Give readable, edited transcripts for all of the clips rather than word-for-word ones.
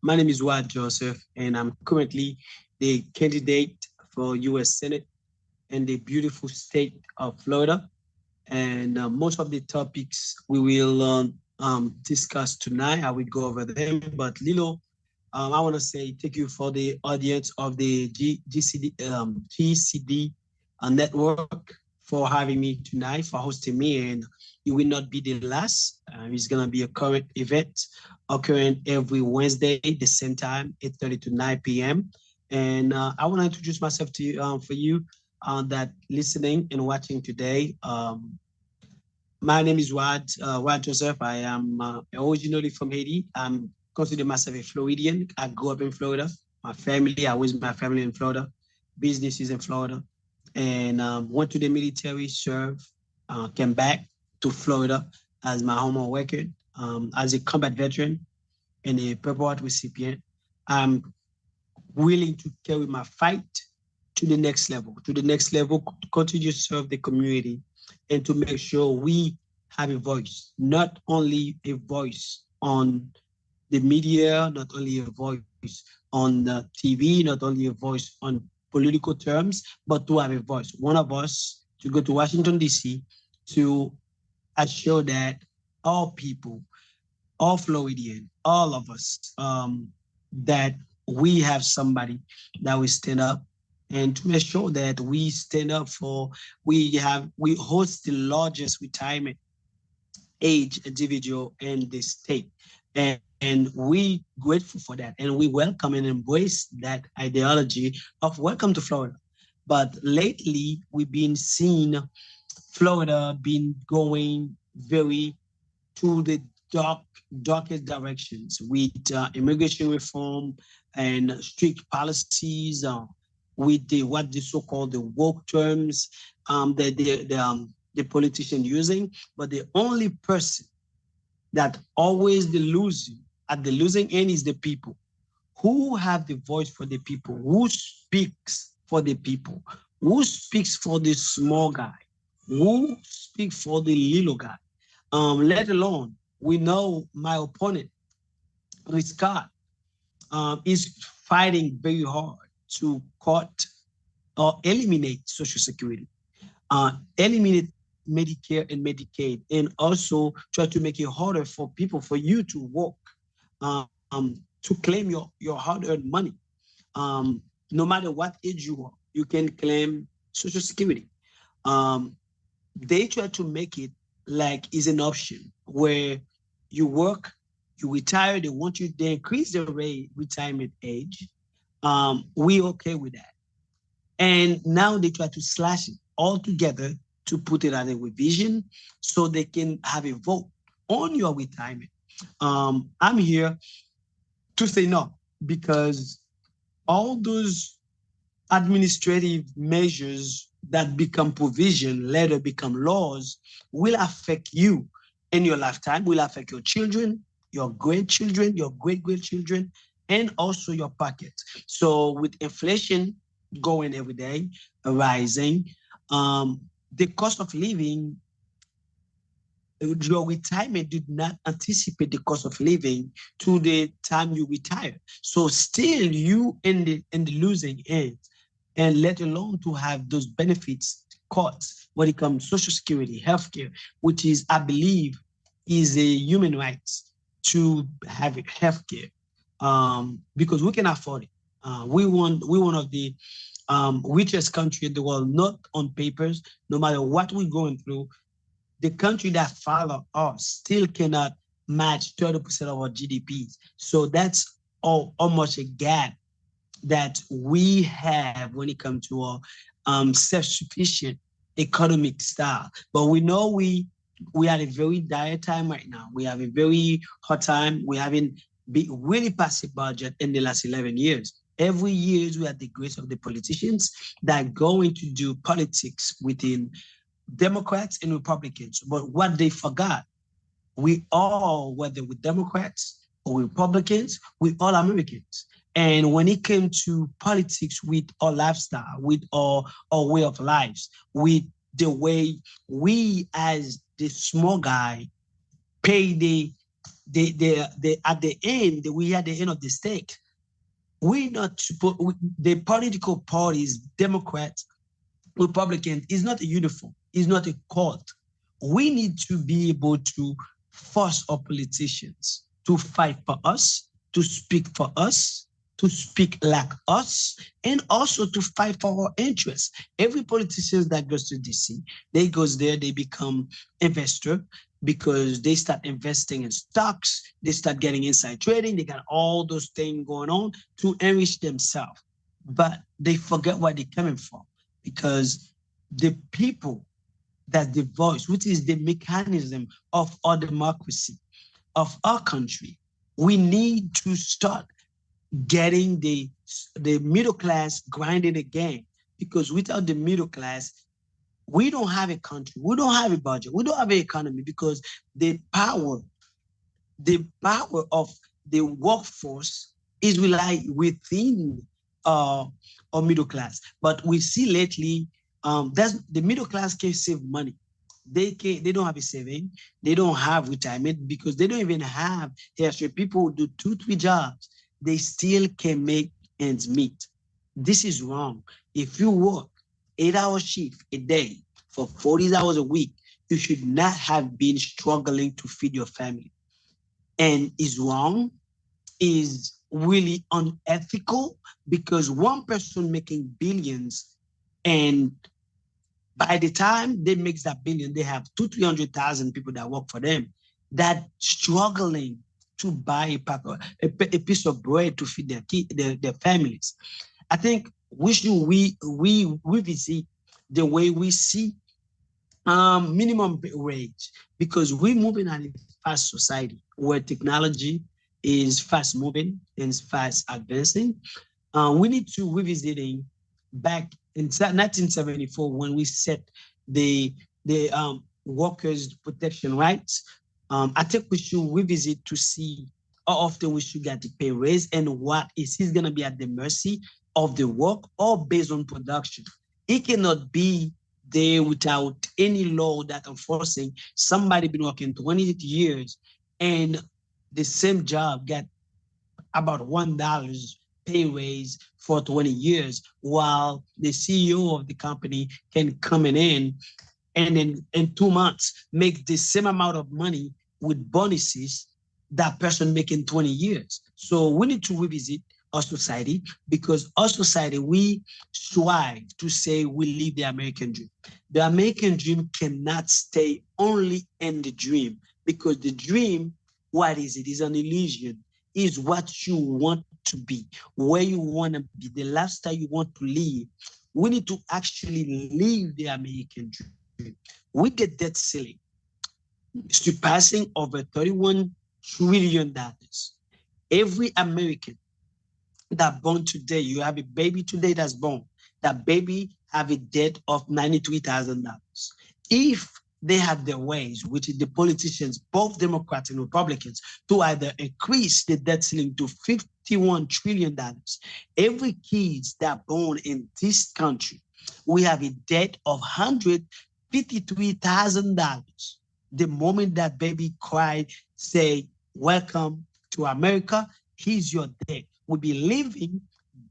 My name is Wad Joseph, and I'm currently the candidate for U.S. Senate in the beautiful state of Florida. And most of the topics we will discuss tonight, I will go over them. But Lilo, I want to say thank you for the audience of the GCD network for having me tonight, for hosting me. And it will not be the last. It's going to be a current event occurring every Wednesday, the same time, 8:30 to 9 p.m. And I want to introduce myself to you, for you that listening and watching today. My name is Wad Joseph. I am originally from Haiti. I'm consider myself a Floridian. I grew up in Florida. My family, I was my family in Florida. Business is in Florida, and went to the military, served, came back to Florida as my home on record, as a combat veteran and a Purple Heart recipient. I'm willing to carry my fight to the next level, to continue to serve the community and to make sure we have a voice, not only a voice on the media, not only a voice on TV, not only a voice on political terms, but to have a voice. One of us to go to Washington, D.C. to assure that all people, all Floridian, all of us, that we have somebody that will stand up and to make sure that we stand up for, we host the largest retirement age individual in the state. And we grateful for that. And we welcome and embrace that ideology of welcome to Florida. But lately, we've been seeing Florida been going very to the darkest directions with immigration reform and strict policies, with the what the so-called the woke terms that the politician using. But the only person that always the losing at the losing end is the people who have the voice for the people, who speaks for the people, who speaks for the small guy, who speaks for the little guy. Let alone, we know my opponent, Scott, is fighting very hard to cut or eliminate Social Security, eliminate Medicare and Medicaid, and also try to make it harder for people, for you to work, to claim your hard-earned money. No matter what age you are, you can claim Social Security. Um, they try to make it like is an option where you work, you retire, they want you, they increase the retirement age. We okay with that. And now they try to slash it all together to put it as a revision so they can have a vote on your retirement. I'm here to say no because all those administrative measures that become provision later become laws will affect you in your lifetime, will affect your children, your grandchildren, your great grandchildren, and also your pocket. So with inflation going every day, rising, the cost of living, your retirement did not anticipate the cost of living to the time you retire. So still you in the losing end, and let alone to have those benefits cuts when it comes to social security, healthcare, which is I believe is a human rights to have healthcare, because we can afford it. We one of the richest country in the world, not on papers. No matter what we're going through, the country that follow us still cannot match 30% of our GDPs. So that's how much a gap that we have when it comes to our self-sufficient economic style. But we know we had a very dire time right now. We have a very hard time. We haven't been really passive budget in the last 11 years. Every year we have the grace of the politicians that go into do politics within Democrats and Republicans. But what they forgot, we all, whether we're Democrats or Republicans, we all Americans. And when it came to politics with our lifestyle, with our way of lives, with the way we as the small guy pay they at the end, we at the end of the stake. We not supposed, the political parties, Democrats, Republicans, is not a uniform, is not a cult. We need to be able to force our politicians to fight for us, to speak for us, to speak like us, and also to fight for our interests. Every politician that goes to DC, they goes there, they become investor because they start investing in stocks, they start getting inside trading, they got all those things going on to enrich themselves. But they forget where they're coming from because the people that the voice, which is the mechanism of our democracy, of our country, we need to start getting the middle class grinding again. Because without the middle class, we don't have a country, we don't have a budget, we don't have an economy because the power of the workforce is rely within uh, our middle class. But we see lately, that's the middle class can save money. They don't have a saving, they don't have retirement because they don't even have extra. People who do 2, 3 jobs, they still can make ends meet. This is wrong. If you work 8 hour shift a day for 40 hours a week, you should not have been struggling to feed your family. And is wrong, is really unethical because one person making billions, and by the time they make that billion, they have 200,000, 300,000 people that work for them that struggling to buy a piece of bread to feed their families. I think we revisit the way we see minimum wage because we're moving at a fast society where technology is fast moving and fast advancing. We need to revisiting back in 1974 when we set the workers' protection rights. I think we should revisit to see how often we should get the pay raise and what is he's gonna be at the mercy of the work or based on production. It cannot be there without any law that enforcing somebody been working 20 years and the same job get about $1 pay raise for 20 years, while the CEO of the company can come in and in 2 months make the same amount of money with bonuses that person making 20 years. So we need to revisit our society because our society, we strive to say we live the American dream. The American dream cannot stay only in the dream because the dream, what is it? Is an illusion, is what you want to be, where you want to be, the lifestyle you want to live. We need to actually live the American dream. With the debt ceiling surpassing over $31 trillion, every American that born today, you have a baby today that's born, that baby have a debt of $93,000. If they have their ways, which is the politicians, both Democrats and Republicans, to either increase the debt ceiling to $51 trillion, every kids that born in this country, we have a debt of $153,000. The moment that baby cry, say, welcome to America, here's your debt. We'll be living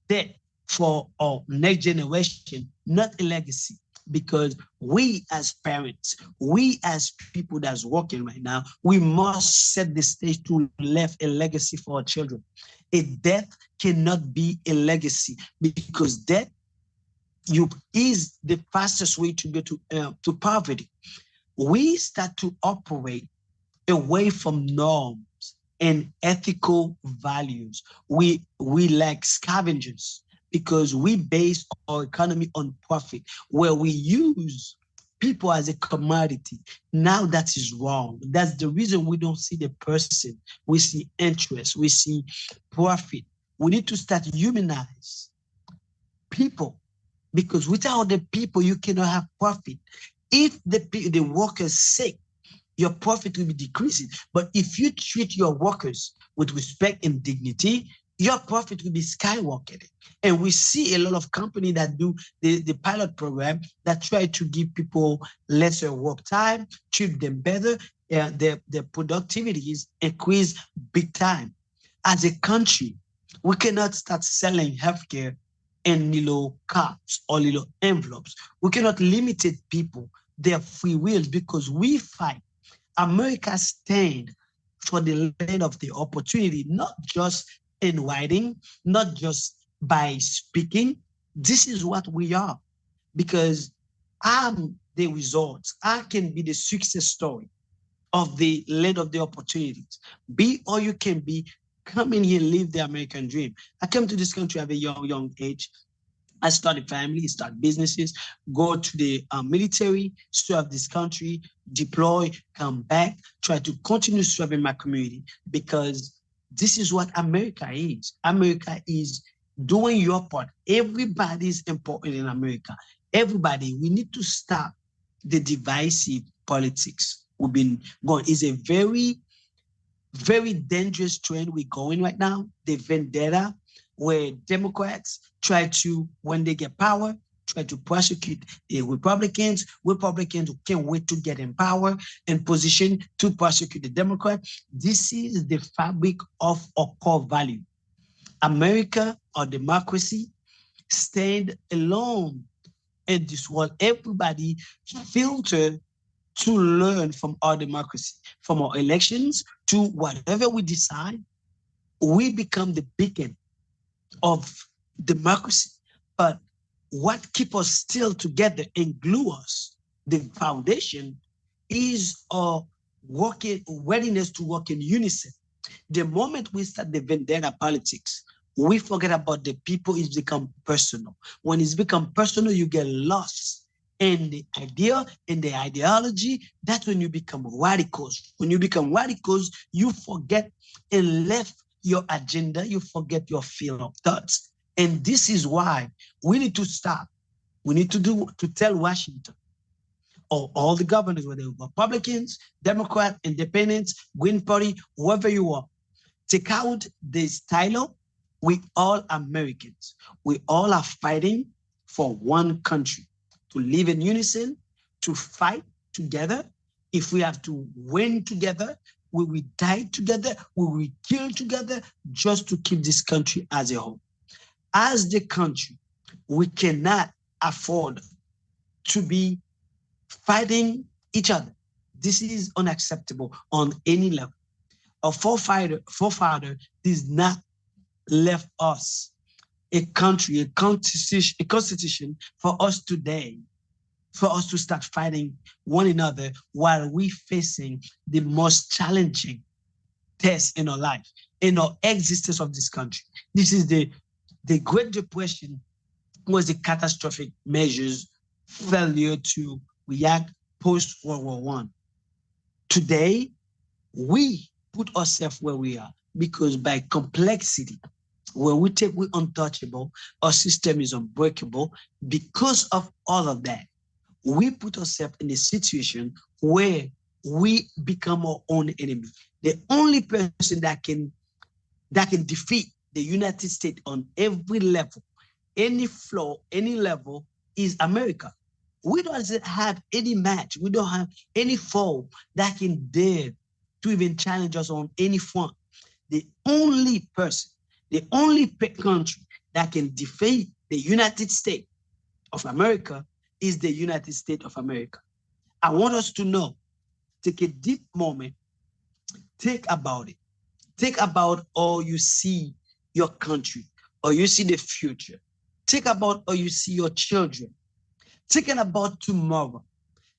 debt for our next generation, not a legacy. Because we as parents, we as people that's working right now, we must set the stage to leave a legacy for our children. A death cannot be a legacy because death is the fastest way to go to poverty. We start to operate away from norms and ethical values. We like scavengers because we base our economy on profit, where we use people as a commodity. Now that is wrong. That's the reason we don't see the person. We see interest, we see profit. We need to start humanize people because without the people, you cannot have profit. If the workers sick, your profit will be decreasing. But if you treat your workers with respect and dignity, your profit will be skyrocketing. And we see a lot of companies that do the pilot program that try to give people lesser work time, treat them better, their productivity is increased big time. As a country, we cannot start selling healthcare in little cups or little envelopes. We cannot limit people their free wills because we fight. America stand for the land of the opportunity, not just in writing, not just by speaking. This is what we are because I'm the results. I can be the success story of the land of the opportunities. Be all you can be. Come in here, live the American dream. I came to this country at a young age. I started family, start businesses, go to the military, serve this country, deploy, come back, try to continue serving my community because this is what America is. America is doing your part. Everybody is important in America. Everybody, we need to stop the divisive politics. We've been going. It's a very dangerous trend we're going right now. The vendetta, where Democrats try to, when they get power, try to prosecute the Republicans. Republicans can't wait to get in power and position to prosecute the Democrat. This is the fabric of our core value. America or democracy stand alone in this world. Everybody filter to learn from our democracy, from our elections to whatever we decide. We become the beacon of democracy. But what keeps us still together and glue us, the foundation, is our working readiness to work in unison. The moment we start the vendetta politics, we forget about the people. It's become personal. When it's become personal, you get lost in the idea, in the ideology. That's when you become radicals. When you become radicals, you forget and left your agenda, you forget your field of thoughts. And this is why we need to stop. We need to tell Washington or all the governors, whether Republicans, Democrat, Independents, Green Party, whoever you are, take out this title. We all Americans. We all are fighting for one country, to live in unison, to fight together. If we have to win together, we will die together, we will kill together just to keep this country as a whole. As the country, we cannot afford to be fighting each other. This is unacceptable on any level. Our forefather did not left us a country, a constitution for us today, for us to start fighting one another while we facing the most challenging test in our life, in our existence of this country. This is the Great Depression was a catastrophic measures failure to react post World War One. Today, we put ourselves where we are because by complexity, when we take we untouchable, our system is unbreakable. Because of all of that, we put ourselves in a situation where we become our own enemy. The only person that can defeat the United States on every level, any floor, any level, is America. We don't have any match. We don't have any foe that can dare to even challenge us on any front. The only person, the only country that can defeat the United States of America is the United States of America. I want us to know, take a deep moment, think about it. Think about how you see your country, or you see the future. Think about how you see your children. Thinking about tomorrow.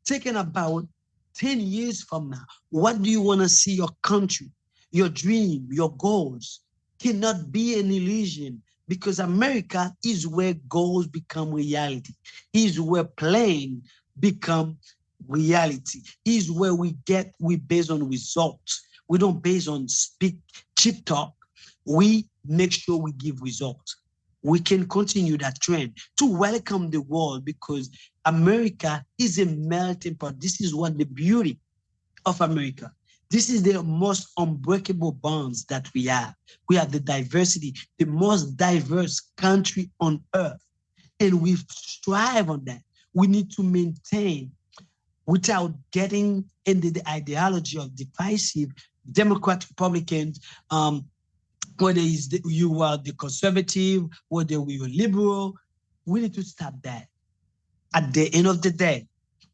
Thinking about 10 years from now. What do you want to see your country, your dream, your goals? Cannot be an illusion because America is where goals become reality, is where plan become reality, is where we based on results. We don't base on cheap talk. We make sure we give results. We can continue that trend to welcome the world because America is a melting pot. This is what the beauty of America. This is the most unbreakable bonds that we have. We have the diversity, the most diverse country on earth, and we strive on that. We need to maintain without getting into the ideology of divisive Democrat, Republicans, whether you are the conservative, whether we are liberal. We need to stop that. At the end of the day,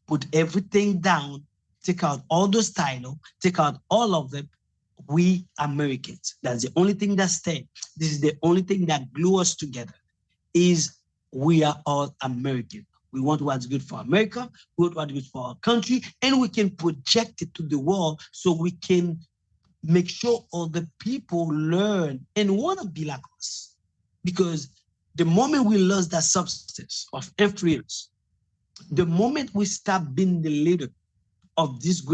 put everything down, take out all those titles, take out all of them. We Americans. That's the only thing that stays. This is the only thing that glue us together. Is we are all American. We want what's good for America, we want what's good for our country, and we can project it to the world so we can make sure all the people learn and want to be like us. Because the moment we lose that substance of influence, the moment we stop being the leader of this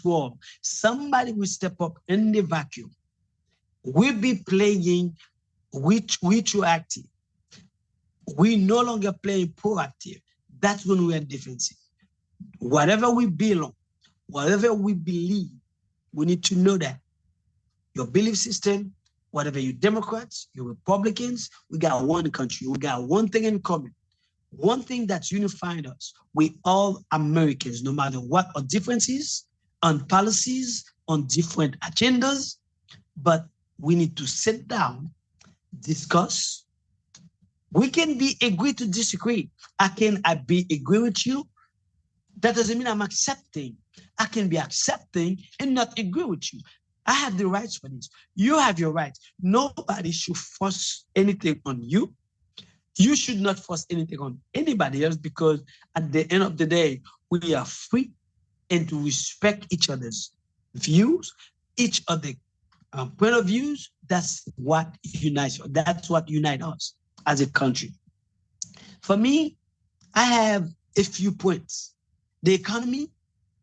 world, somebody will step up in the vacuum. We'll be playing retroactive. We no longer playing proactive. That's when we are defensive. Whatever we belong, whatever we believe, we need to know that your belief system, whatever you Democrats, you Republicans, we got one country. We got one thing in common. One thing that's unifying us. We all Americans, no matter what our differences on policies, on different agendas, but we need to sit down, discuss. We can be agree to disagree. I be agree with you. That doesn't mean I'm accepting. I can be accepting and not agree with you. I have the rights for this. You have your rights. Nobody should force anything on you. You should not force anything on anybody else, because at the end of the day, we are free and to respect each other's views, each other point of views. That's what unites. That's what unites us as a country. For me, I have a few points. The economy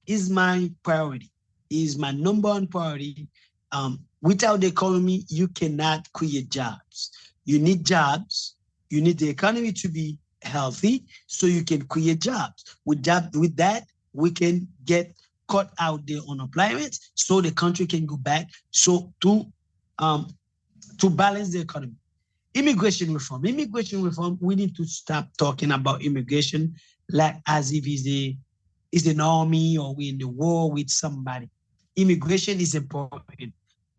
is my priority, is my number one priority. Without the economy, you cannot create jobs. You need jobs. You need the economy to be healthy so you can create jobs. With that, we can get cut out the unemployment so the country can go back so to balance the economy. Immigration reform. We need to stop talking about immigration like as if it's an army or we're in the war with somebody. Immigration is important.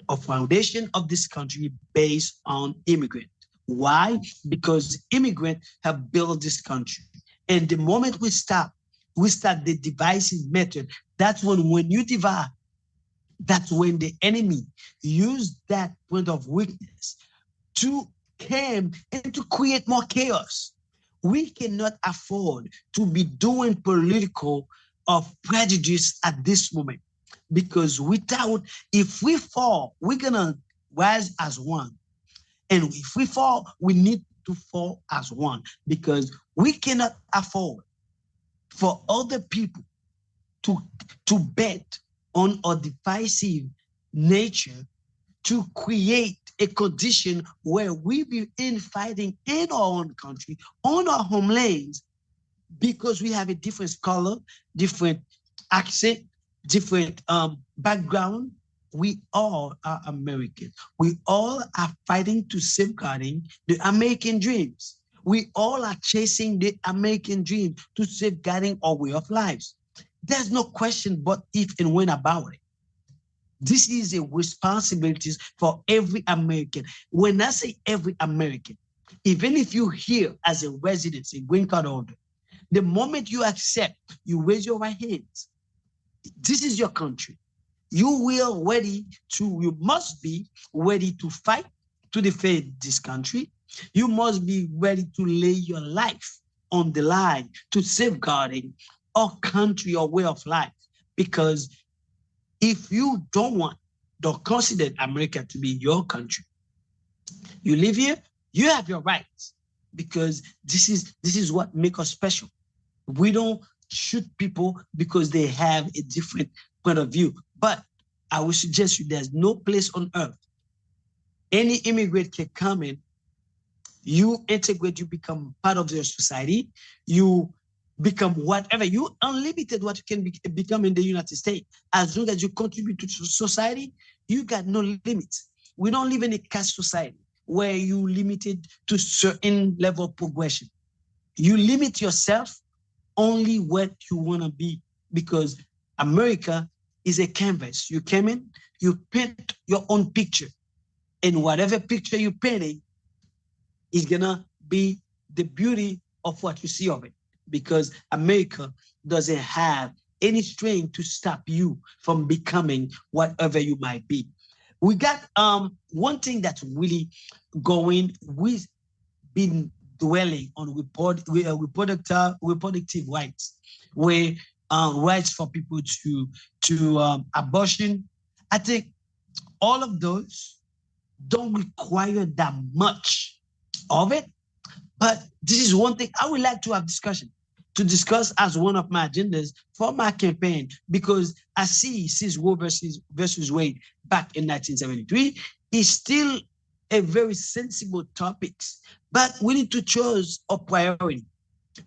A foundation of this country based on immigrants. Why? Because immigrants have built this country. And the moment we start the divisive method. That's when you divide, that's when the enemy use that point of weakness to come and to create more chaos. We cannot afford to be doing political of prejudice at this moment, because if we fall, we're gonna rise as one. And if we fall, we need to fall as one, because we cannot afford for other people to bet on a divisive nature to create a condition where we be infighting in our own country, on our homelands, because we have a different color, different accent, different background. We all are American. We all are fighting to safeguarding the American dreams. We all are chasing the American dream to safeguarding our way of lives. There's no question but if and when about it. This is a responsibility for every American. When I say every American, even if you're here as a resident, a green card holder, the moment you accept, you raise your right hands. This is your country. You must be ready to fight to defend this country. You must be ready to lay your life on the line to safeguarding our country, our way of life. Because if you don't consider America to be your country, you live here, you have your rights, because this is what makes us special. We don't shoot people because they have a different point of view. But I would suggest you there's no place on earth any immigrant can come in, you integrate, you become part of their society, you become whatever, you unlimited what you can become in the United States. As long as you contribute to society, you got no limits. We don't live in a caste society where you limited to certain level of progression. You limit yourself only what you want to be. because America is a canvas. You came in, you paint your own picture, and whatever picture you're painting is gonna be the beauty of what you see of it. Because America doesn't have any strength to stop you from becoming whatever you might be. We got one thing that's really going. We've been dwelling on reproductive rights, where rights for people to abortion. I think all of those don't require that much of it. But this is one thing I would like to have discussion to discuss as one of my agendas for my campaign, because I see since Roe versus Wade back in 1973 is still a very sensible topic, but we need to choose a priority.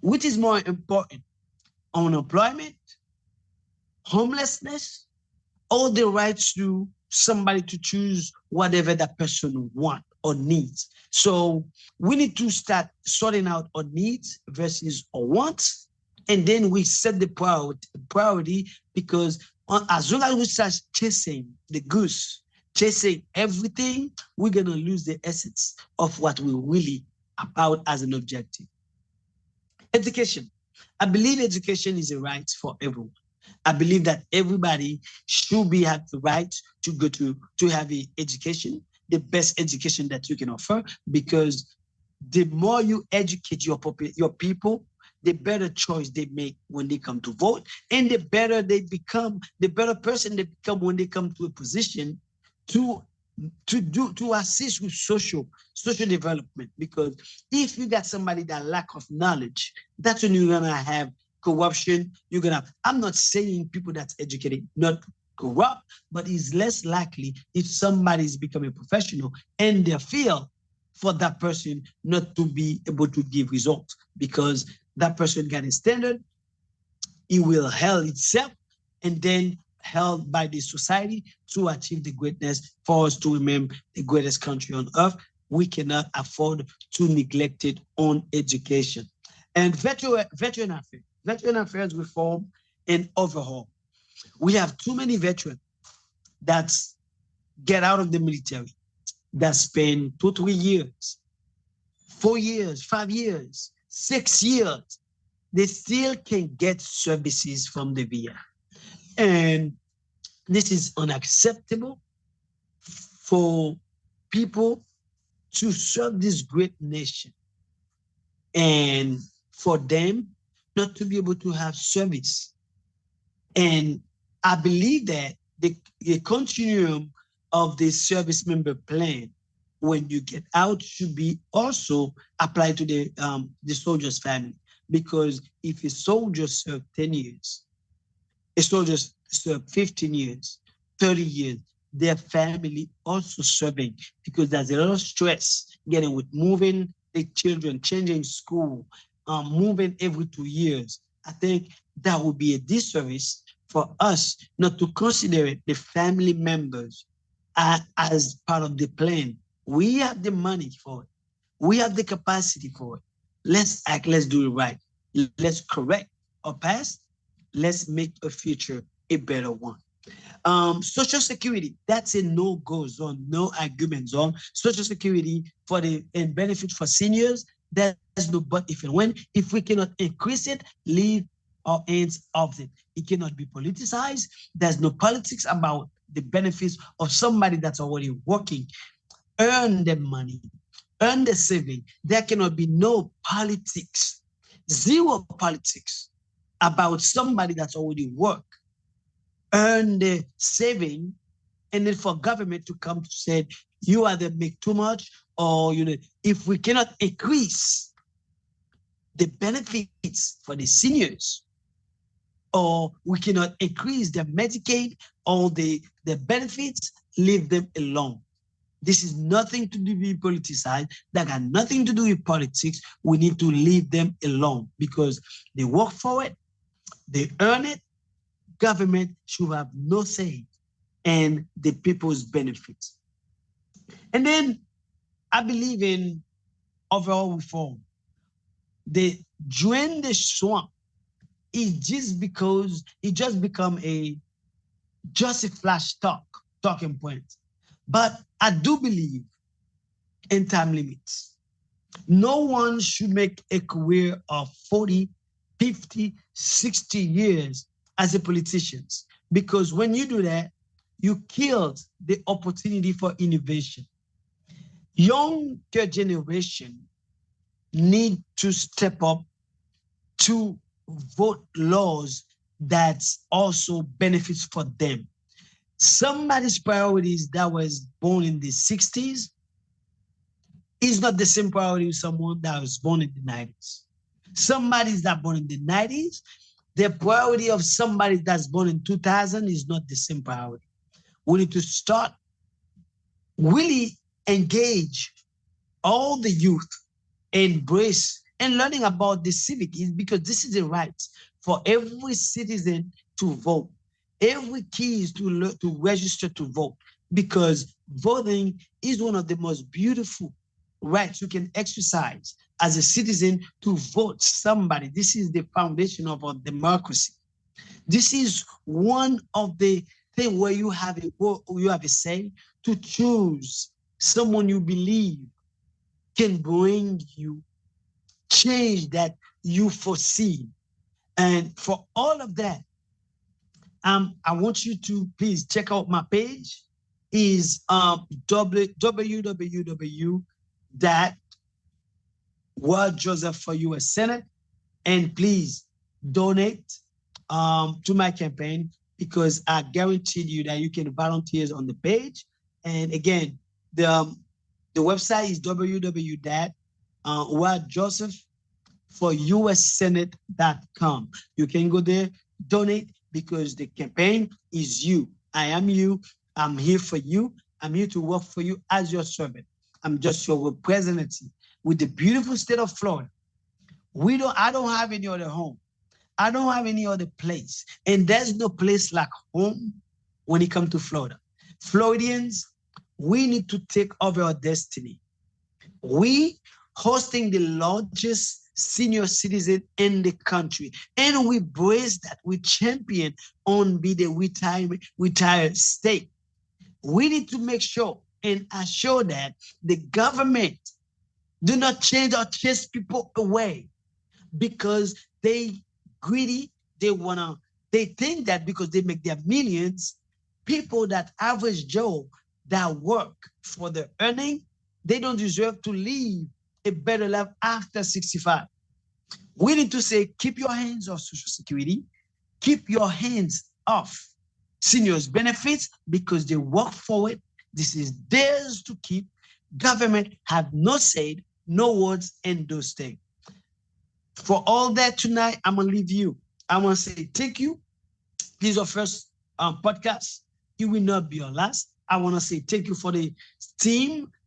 Which is more important, unemployment, homelessness, all the rights to somebody to choose whatever that person want or needs. So we need to start sorting out our needs versus our wants, and then we set the priority, because as long as we start chasing the goose, chasing everything, we're gonna lose the essence of what we really about as an objective. Education. I believe education is a right for everyone. I believe that everybody should be have the right to go to have an education, the best education that you can offer, because the more you educate your people, the better choice they make when they come to vote, and the better they become, the better person they become when they come to a position to to assist with social development. Because if you got somebody that lack of knowledge, that's when you're gonna have corruption. You're gonna I'm not saying people that's educated not corrupt, but it's less likely if somebody is becoming a professional in their field for that person not to be able to give results, because that person got a standard, it will held itself, and then held by the society to achieve the greatness. For us to remain the greatest country on earth, we cannot afford to neglect it on education. And veteran affairs reform and overhaul. We have too many veterans that get out of the military, that spend 2, 3 years, 4 years, 5 years, 6 years, they still can get services from the VA. And this is unacceptable for people to serve this great nation and for them not to be able to have service. And I believe that the continuum of the service member plan when you get out should be also applied to the soldier's family. Because if a soldier served 10 years, a soldier served 15 years, 30 years, their family also serving, because there's a lot of stress getting with moving the children, changing school, moving every 2 years. I think that would be a disservice for us not to consider it the family members as part of the plan. We have the money for it. We have the capacity for it. Let's act, let's do it right. Let's correct our past. Let's make a future a better one. Social security, that's a no-go zone, no argument zone. Social security for the and benefit for seniors, there's no but if and when. If we cannot increase it, leave our hands off it. It cannot be politicized. There's no politics about the benefits of somebody that's already working. Earn the money, earn the saving. There cannot be no politics, zero politics about somebody that's already worked, earn the saving, and then for government to come to say you either make too much, or if we cannot increase the benefits for the seniors, or we cannot increase the Medicaid or the benefits, leave them alone. This is nothing to do with politicized. That got nothing to do with politics. We need to leave them alone, because they work for it, they earn it. Government should have no say in the people's benefits. And then I believe in overall reform. They drain the swamp It's just because it just become just a flash talking point. But I do believe in time limits. No one should make a career of 40, 50, 60 years as a politician. Because when you do that, you killed the opportunity for innovation. Younger generation need to step up to vote laws that also benefits for them. Somebody's priorities that was born in the 60s is not the same priority with someone that was born in the 90s. Somebody's that born in the 90s, the priority of somebody that's born in 2000 is not the same priority. We need to start really engage all the youth, embrace and learning about the civic is because this is a right for every citizen to vote. Every key is to register to vote because voting is one of the most beautiful rights you can exercise as a citizen to vote somebody. This is the foundation of our democracy. This is one of the things where you have a say to choose someone you believe can bring you change that you foresee. And for all of that, I want you to please check out my page is www.wordjoseph for US Senate. And please donate to my campaign because I guaranteed you that you can volunteer on the page. And again, the website is www.wordjosephforusenate.com. You can go there, donate because the campaign is you. I am you. I'm here for you. I'm here to work for you as your servant. I'm just your representative with the beautiful state of Florida. I don't have any other home. I don't have any other place. And there's no place like home when it comes to Florida. Floridians, we need to take over our destiny. We hosting the largest senior citizen in the country. And we brace that, we champion on be the retired state. We need to make sure and assure that the government do not change or chase people away because they greedy, they think that because they make their millions, people that average Joe that work for the earning, they don't deserve to live a better life after 65. We need to say, keep your hands off Social Security, keep your hands off seniors benefits because they work for it. This is theirs to keep. Government have no say, no words in those things. For all that tonight, I'm gonna leave you. I want to say thank you. This is our first podcast. It will not be our last. I want to say thank you for the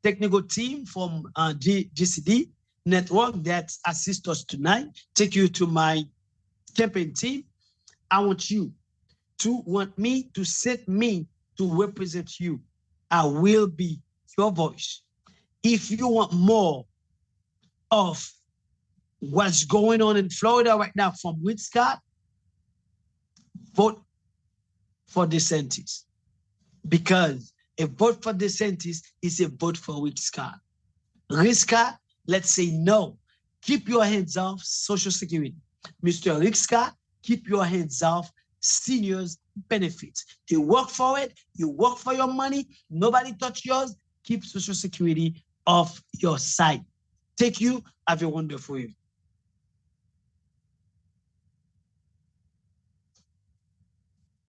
technical team from GCD Network that assist us tonight. Thank you to my campaign team. I want me to set me to represent you. I will be your voice. If you want more of what's going on in Florida right now from Rick Scott, vote for DeSantis. Because a vote for DeSantis is a vote for Rick Scott. Rick Scott, let's say no. Keep your hands off Social Security. Mr. Rick Scott, keep your hands off seniors benefits. You work for it, you work for your money, nobody touch yours, keep Social Security off your side. Thank you. Have a wonderful evening.